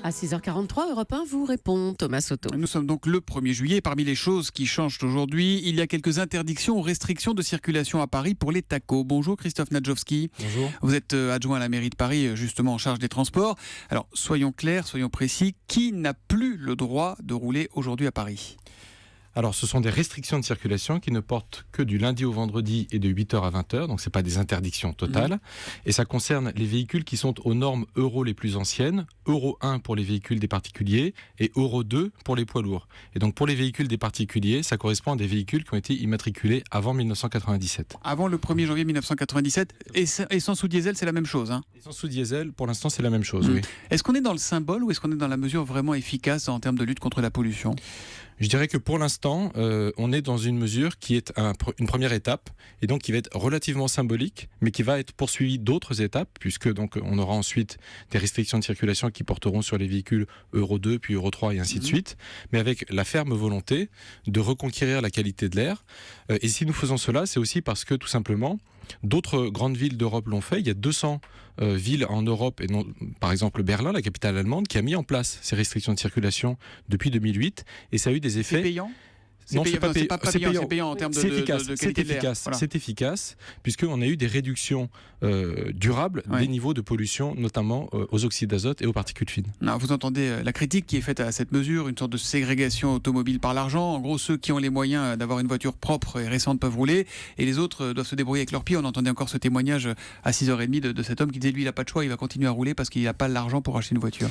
À 6h43, Europe 1 vous répond Thomas Soto. Nous sommes donc le 1er juillet. Parmi les choses qui changent aujourd'hui, il y a quelques interdictions ou restrictions de circulation à Paris pour les tacos. Bonjour Christophe Nadjowski. Bonjour. Vous êtes adjoint à la mairie de Paris, justement en charge des transports. Alors soyons clairs, soyons précis. Qui n'a plus le droit de rouler aujourd'hui à Paris ? Alors, ce sont des restrictions de circulation qui ne portent que du lundi au vendredi et de 8h à 20h, donc ce n'est pas des interdictions totales. Et ça concerne les véhicules qui sont aux normes Euro les plus anciennes, Euro 1 pour les véhicules des particuliers et Euro 2 pour les poids lourds. Et donc, pour les véhicules des particuliers, ça correspond à des véhicules qui ont été immatriculés avant 1997. Avant le 1er janvier 1997, essence ou diesel, c'est la même chose, hein ? Essence ou diesel, pour l'instant, c'est la même chose, oui. Est-ce qu'on est dans le symbole ou est-ce qu'on est dans la mesure vraiment efficace en termes de lutte contre la pollution ? Je dirais que pour l'instant, on est dans une mesure qui est une première étape et donc qui va être relativement symbolique, mais qui va être poursuivie d'autres étapes, puisque donc on aura ensuite des restrictions de circulation qui porteront sur les véhicules Euro 2, puis Euro 3 et ainsi de suite, mais avec la ferme volonté de reconquérir la qualité de l'air. Et si nous faisons cela, c'est aussi parce que tout simplement, d'autres grandes villes d'Europe l'ont fait. Il y a 200 villes en Europe, et non, par exemple Berlin, la capitale allemande, qui a mis en place ces restrictions de circulation depuis 2008, et ça a eu des effets. C'est payant ? Non, c'est pas payant en termes de qualité de l'air. Voilà. C'est efficace, puisqu'on a eu des réductions durables des niveaux de pollution, notamment aux oxydes d'azote et aux particules fines. Non, vous entendez la critique qui est faite à cette mesure, une sorte de ségrégation automobile par l'argent. En gros, ceux qui ont les moyens d'avoir une voiture propre et récente peuvent rouler, et les autres doivent se débrouiller avec leurs pieds. On entendait encore ce témoignage à 6h30 de cet homme qui disait lui, il n'a pas de choix, il va continuer à rouler parce qu'il n'a pas l'argent pour acheter une voiture.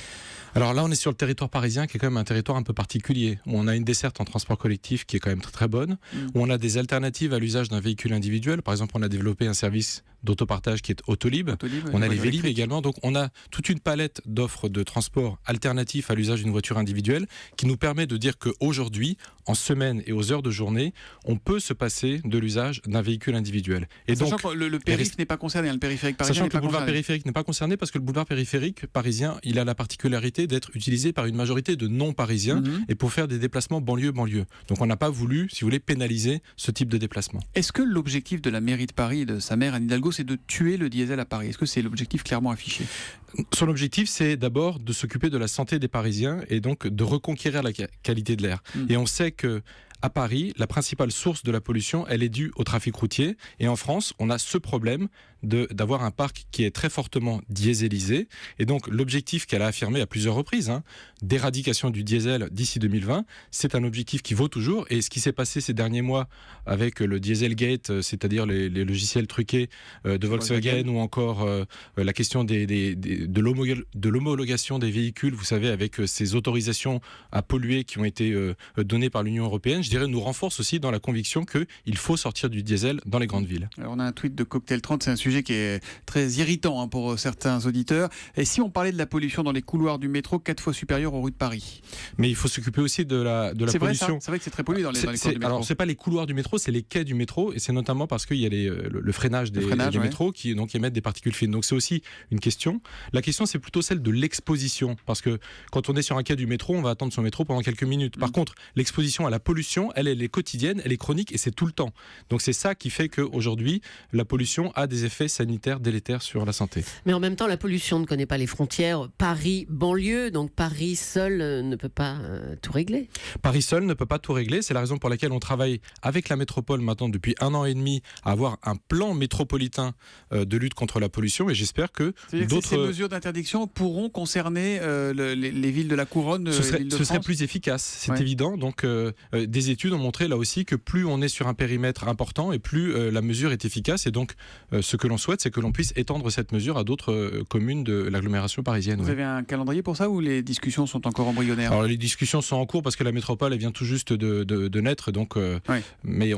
Alors là, on est sur le territoire parisien qui est quand même un territoire un peu particulier, où on a une desserte en transport collectif qui est quand même très, très bonne, où on a des alternatives à l'usage d'un véhicule individuel. Par exemple, on a développé un service d'autopartage qui est Autolib. On a les Vélib également. Donc, on a toute une palette d'offres de transport alternatifs à l'usage d'une voiture individuelle qui nous permet de dire qu'aujourd'hui, en semaine et aux heures de journée, on peut se passer de l'usage d'un véhicule individuel. Et sachant donc, que le périph' n'est pas concerné, le périphérique parisien sachant que le boulevard périphérique n'est pas concerné parce que le boulevard périphérique parisien, il a la particularité d'être utilisé par une majorité de non-parisiens et pour faire des déplacements banlieue-banlieue. Donc on n'a pas voulu, si vous voulez, pénaliser ce type de déplacement. Est-ce que l'objectif de la mairie de Paris et de sa maire Anne Hidalgo, c'est de tuer le diesel à Paris ? Est-ce que c'est l'objectif clairement affiché ? Son objectif, c'est d'abord de s'occuper de la santé des Parisiens et donc de reconquérir la qualité de l'air. Et on sait que à Paris, la principale source de la pollution, elle est due au trafic routier. Et en France, on a ce problème d'avoir un parc qui est très fortement dieselisé. Et donc, l'objectif qu'elle a affirmé à plusieurs reprises, d'éradication du diesel d'ici 2020, c'est un objectif qui vaut toujours. Et ce qui s'est passé ces derniers mois avec le Dieselgate, c'est-à-dire les logiciels truqués de Volkswagen ou encore la question de l'homologation des véhicules, vous savez, avec ces autorisations à polluer qui ont été données par l'Union européenne, je dirais, nous renforce aussi dans la conviction qu'il faut sortir du diesel dans les grandes villes. Alors on a un tweet de Cocktail 30, c'est un sujet qui est très irritant pour certains auditeurs. Et si on parlait de la pollution dans les couloirs du métro, 4 fois supérieure aux rues de Paris ? Mais il faut s'occuper aussi de la pollution. C'est vrai que c'est très pollué dans les couloirs du métro. Alors c'est pas les couloirs du métro, c'est les quais du métro, et c'est notamment parce qu'il y a le freinage des métros qui donc émettent des particules fines. Donc c'est aussi une question. La question, c'est plutôt celle de l'exposition, parce que quand on est sur un quai du métro, on va attendre son métro pendant quelques minutes. Par contre, l'exposition à la pollution, elle est quotidienne, elle est chronique et c'est tout le temps. Donc c'est ça qui fait qu'aujourd'hui, la pollution a des effets sanitaires délétères sur la santé. Mais en même temps, la pollution ne connaît pas les frontières. Paris, banlieue, donc Paris seul ne peut pas tout régler. Paris seul ne peut pas tout régler. C'est la raison pour laquelle on travaille avec la métropole maintenant depuis 1 an et demi à avoir un plan métropolitain de lutte contre la pollution, et j'espère que ces mesures d'interdiction pourront concerner les villes de la Couronne. Ce serait plus efficace, c'est évident. Donc des études ont montré là aussi que plus on est sur un périmètre important et plus la mesure est efficace. Et donc ce que l'on souhaite, c'est que l'on puisse étendre cette mesure à d'autres communes de l'agglomération parisienne. Vous avez un calendrier pour ça ou les discussions sont encore embryonnaires ? Alors les discussions sont en cours parce que la métropole elle vient tout juste de naître. Donc, mais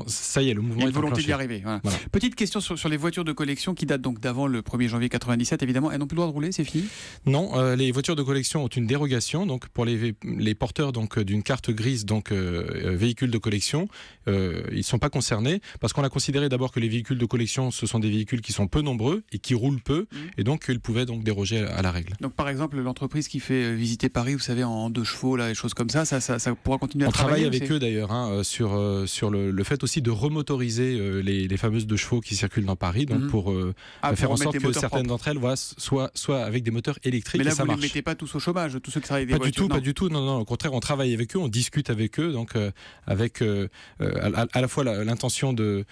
ça y est, le mouvement est enclenché. Il y a une volonté d'y arriver. Voilà. Petite question sur les voitures de collection qui datent donc d'avant le 1er janvier 97. Évidemment, elles n'ont plus le droit de rouler, c'est fini ? Non, les voitures de collection ont une dérogation. Donc pour les porteurs donc d'une carte grise, donc véhicules de collection, ils ne sont pas concernés parce qu'on a considéré d'abord que les véhicules de collection, ce sont des véhicules qui sont peu nombreux et qui roulent peu, et donc ils pouvaient donc déroger à la règle. Donc par exemple, l'entreprise qui fait visiter Paris, vous savez, en 2 chevaux, là, des choses comme ça pourra continuer à travailler. On travaille avec eux d'ailleurs sur le fait aussi de remotoriser les fameuses 2 chevaux qui circulent dans Paris, donc pour faire en sorte que certaines d'entre elles soient avec des moteurs électriques. Mais là, et ça vous ne marche. les mettez pas tous au chômage, tous ceux qui travaillent avec des voitures. Pas du tout. Non, au contraire, on travaille avec eux, on discute avec eux, donc avec à la fois l'intention de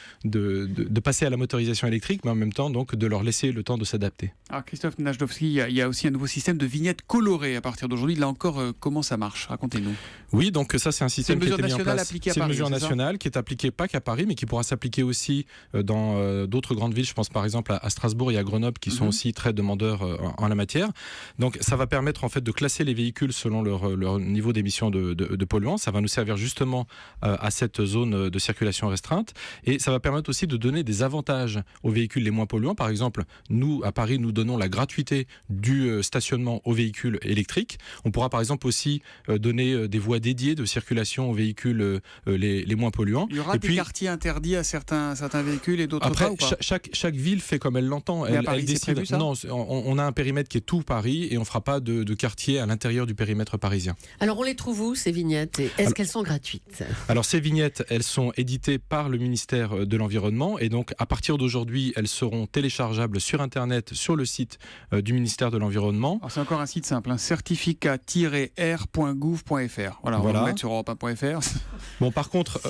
passer à la motorisation électrique, mais en même temps donc de leur laisser le temps de s'adapter. Alors Christophe Najdowski, il y a aussi un nouveau système de vignettes colorées à partir d'aujourd'hui. Là encore, comment ça marche? Racontez-nous. Oui, donc ça c'est un système qui a été mis en place. C'est une mesure nationale qui est appliquée pas qu'à Paris, mais qui pourra s'appliquer aussi dans d'autres grandes villes. Je pense par exemple à Strasbourg et à Grenoble, qui sont aussi très demandeurs en la matière. Donc ça va permettre en fait de classer les véhicules selon leur niveau d'émission de polluants. Ça va nous servir justement à cette zone de circulation restreinte, et ça va permettre aussi de donner des avantages aux véhicules les moins polluants. Par exemple, nous à Paris, nous donnons la gratuité du stationnement aux véhicules électriques. On pourra par exemple aussi donner des voies dédiées de circulation aux véhicules les moins polluants. Il y aura des quartiers interdits à certains véhicules et d'autres pas, ou pas? Chaque ville fait comme elle l'entend. Elle décide. Prévu, ça? Non, on a un périmètre qui est tout Paris, et on ne fera pas de quartier à l'intérieur du périmètre parisien. Alors on les trouve où, ces vignettes, et est-ce qu'elles sont gratuites? Alors ces vignettes, elles sont éditées par le ministère de l'Environnement, et donc à partir d'aujourd'hui, elles seront téléchargeables sur Internet, sur le site du ministère de l'Environnement. C'est encore un site simple, certificat-r.gouv.fr. Voilà, on va le mettre sur europe1.fr. Bon, par contre...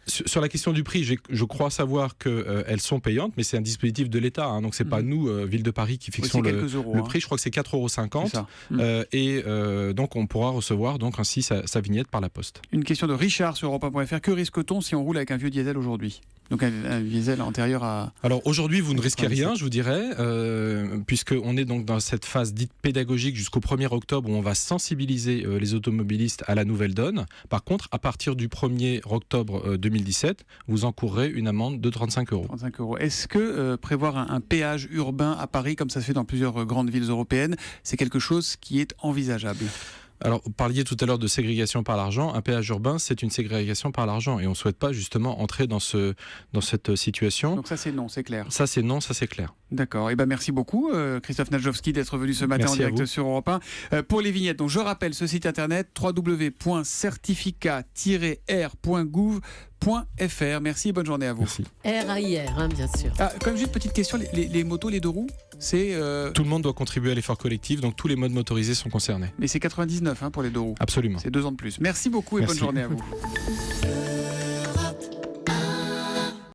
Sur la question du prix, je crois savoir qu'elles sont payantes, mais c'est un dispositif de l'État, donc c'est pas nous, Ville de Paris, qui fixons le prix. Je crois que c'est 4,50 €. Et donc on pourra recevoir donc ainsi sa vignette par la poste. Une question de Richard sur europe1.fr. Que risque-t-on si on roule avec un vieux diesel aujourd'hui? Donc un diesel antérieur à... Alors aujourd'hui, vous ne risquez rien, je vous dirais, puisqu'on est donc dans cette phase dite pédagogique jusqu'au 1er octobre, où on va sensibiliser les automobilistes à la nouvelle donne. Par contre, à partir du 1er octobre 2017, vous encourrez une amende de 35 €. 35 €. Est-ce que prévoir un péage urbain à Paris, comme ça se fait dans plusieurs grandes villes européennes, c'est quelque chose qui est envisageable? Alors, vous parliez tout à l'heure de ségrégation par l'argent. Un péage urbain, c'est une ségrégation par l'argent. Et on ne souhaite pas justement entrer dans cette situation. Donc ça, c'est non, c'est clair. Ça, c'est non, ça, c'est clair. D'accord. Et merci beaucoup, Christophe Najdowski, d'être venu ce matin en direct sur Europe 1. Pour les vignettes, donc, je rappelle ce site internet www.certificat-r.gouv.fr. Merci et bonne journée à vous. Merci. RAIR, bien sûr. Comme juste petite question, les motos, les 2 roues, c'est... Tout le monde doit contribuer à l'effort collectif, donc tous les modes motorisés sont concernés. Mais c'est 99 pour les 2 roues. Absolument. C'est 2 ans de plus. Merci beaucoup et bonne journée à vous.